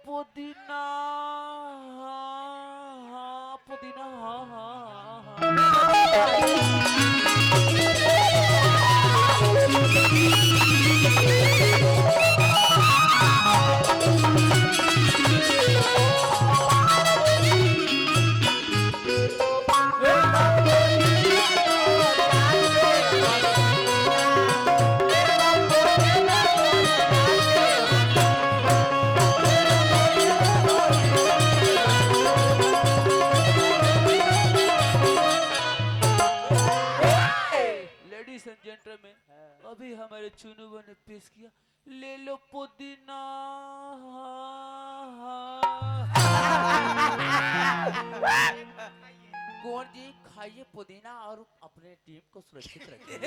पुदीना पुदीना में अभी हमारे चुनू ने पेश किया, ले लो पुदीना। कुंवर जी खाइए पुदीना और अपने टीम को सुरक्षित रखिए।